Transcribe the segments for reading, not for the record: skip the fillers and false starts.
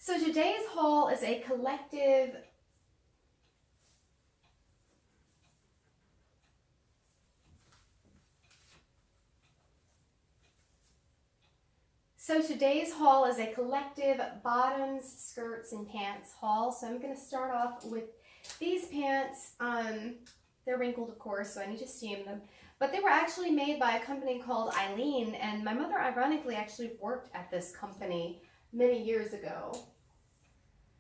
So today's haul is a collective bottoms, skirts, and pants haul. So I'm going to start off with these pants. They're wrinkled, of course, so I need to steam them. But they were actually made by a company called Eileen, and my mother ironically actually worked at this company many years ago.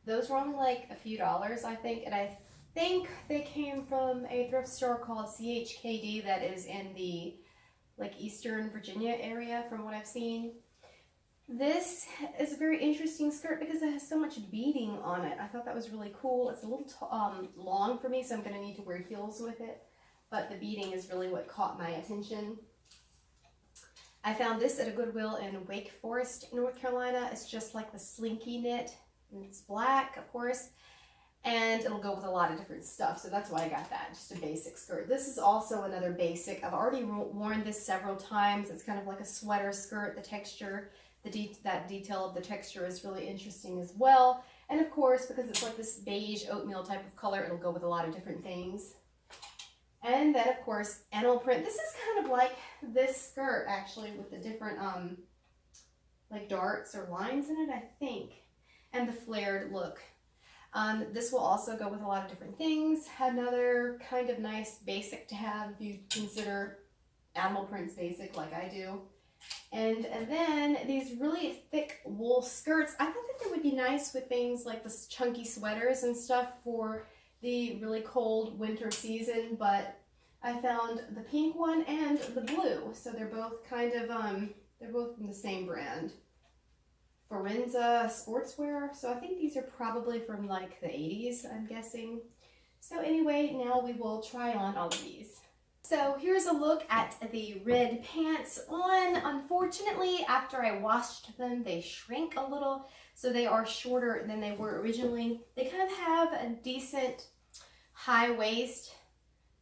Those were only like a few dollars, I think, and I think they came from a thrift store called CHKD that is in the Eastern Virginia area from what I've seen. This is a very interesting skirt because it has so much beading on it. I thought that was really cool. It's a little long for me, so I'm going to need to wear heels with it, but the beading is really what caught my attention. I found this at a Goodwill in Wake Forest, North Carolina. It's just like the slinky knit. It's black, of course, and it'll go with a lot of different stuff, so that's why I got that, just a basic skirt. This is also another basic. I've already worn this several times. It's kind of like a sweater skirt. The texture, that detail of the texture is really interesting as well, and of course, because it's like this beige oatmeal type of color, it'll go with a lot of different things. And then, of course, animal print. This is kind of like this skirt, actually, with the different like darts or lines in it, I think. And the flared look. This will also go with a lot of different things. Another kind of nice basic to have if you consider animal prints basic like I do. And then these really thick wool skirts. I thought that they would be nice with things like this chunky sweaters and stuff for the really cold winter season, but I found the pink one and the blue. So they're both kind of, they're both from the same brand. Forenza Sportswear, so I think these are probably from like the 80s, I'm guessing. So anyway, now we will try on all of these. So here's a look at the red pants on. Unfortunately, after I washed them, they shrank a little, so they are shorter than they were originally. They kind of have a decent high waist,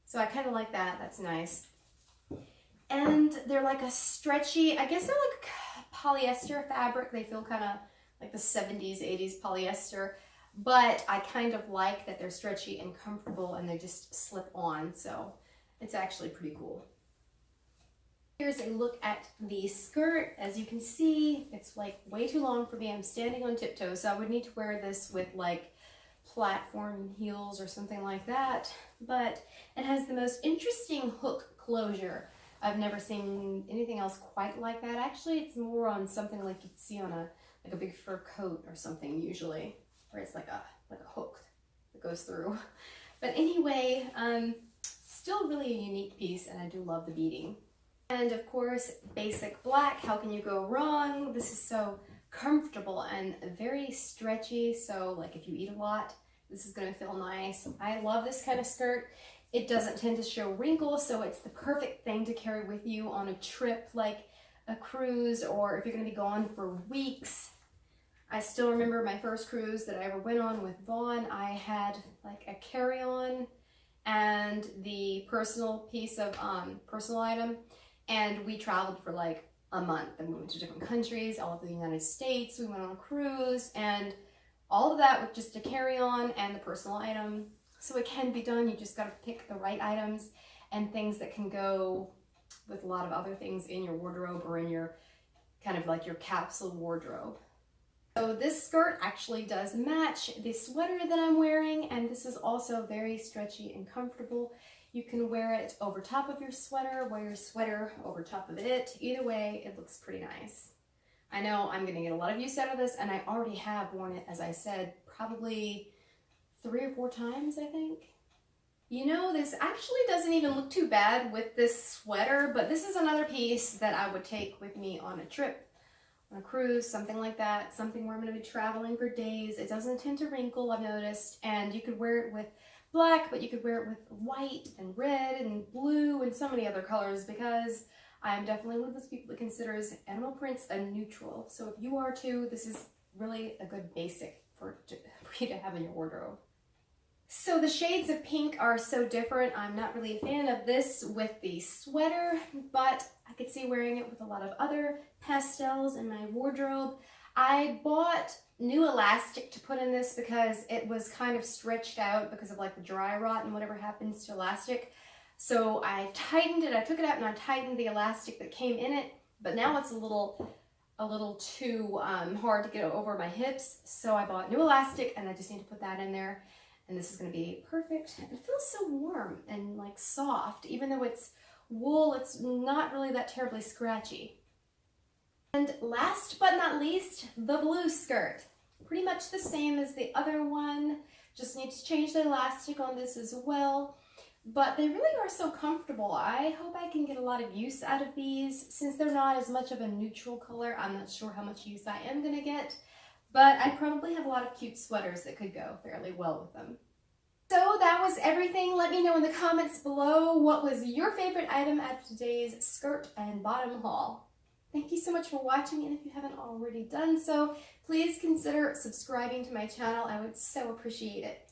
so I kind of like that. That's nice. And they're like a stretchy, I guess they're like polyester fabric. They feel kind of like the 70s, 80s polyester, but I kind of like that they're stretchy and comfortable and they just slip on, so it's actually pretty cool. Here's a look at the skirt. As you can see, it's like way too long for me. I'm standing on tiptoes, so I would need to wear this with like platform heels or something like that, but it has the most interesting hook closure. I've never seen anything else quite like that. Actually, it's more on something like you'd see on a big fur coat or something usually, where it's like a hook that goes through. But anyway, still really a unique piece, and I do love the beading. And of course, basic black. How can you go wrong? This is so comfortable and very stretchy. So like if you eat a lot, this is going to feel nice. I love this kind of skirt. It doesn't tend to show wrinkles, so it's the perfect thing to carry with you on a trip like a cruise, or if you're going to be gone for weeks. I still remember my first cruise that I ever went on with Vaughn. I had like a carry-on and the personal piece of personal item, and we traveled for like a month, and we went to different countries, all of the United States. We went on a cruise, and all of that with just a carry-on and the personal item. So it can be done. You just got to pick the right items and things that can go with a lot of other things in your wardrobe, or in your kind of like your capsule wardrobe. So this skirt actually does match the sweater that I'm wearing, and this is also very stretchy and comfortable. You can wear it over top of your sweater, wear your sweater over top of it. Either way, it looks pretty nice. I know I'm going to get a lot of use out of this, and I already have worn it, as I said, probably 3 or 4 times, I think. You know, this actually doesn't even look too bad with this sweater, but this is another piece that I would take with me on a trip, on a cruise, something like that, something where I'm going to be traveling for days. It doesn't tend to wrinkle, I've noticed, and you could wear it with black, but you could wear it with white and red and blue and so many other colors, because I'm definitely one of those people that considers animal prints a neutral. So if you are too, this is really a good basic for you to have in your wardrobe. So the shades of pink are so different. I'm not really a fan of this with the sweater, but I could see wearing it with a lot of other pastels in my wardrobe. I bought new elastic to put in this because it was kind of stretched out because of like the dry rot and whatever happens to elastic. So I tightened it, I took it out and I tightened the elastic that came in it, but now it's a little too hard to get over my hips. So I bought new elastic and I just need to put that in there. And this is going to be perfect. It feels so warm and like soft. Even though it's wool, it's not really that terribly scratchy. And last but not least, the blue skirt. Pretty much the same as the other one. Just need to change the elastic on this as well. But they really are so comfortable. I hope I can get a lot of use out of these. Since they're not as much of a neutral color, I'm not sure how much use I am going to get. But I probably have a lot of cute sweaters that could go fairly well with them. So that was everything. Let me know in the comments below what was your favorite item at today's skirt and bottom haul. Thank you so much for watching, and if you haven't already done so, please consider subscribing to my channel. I would so appreciate it.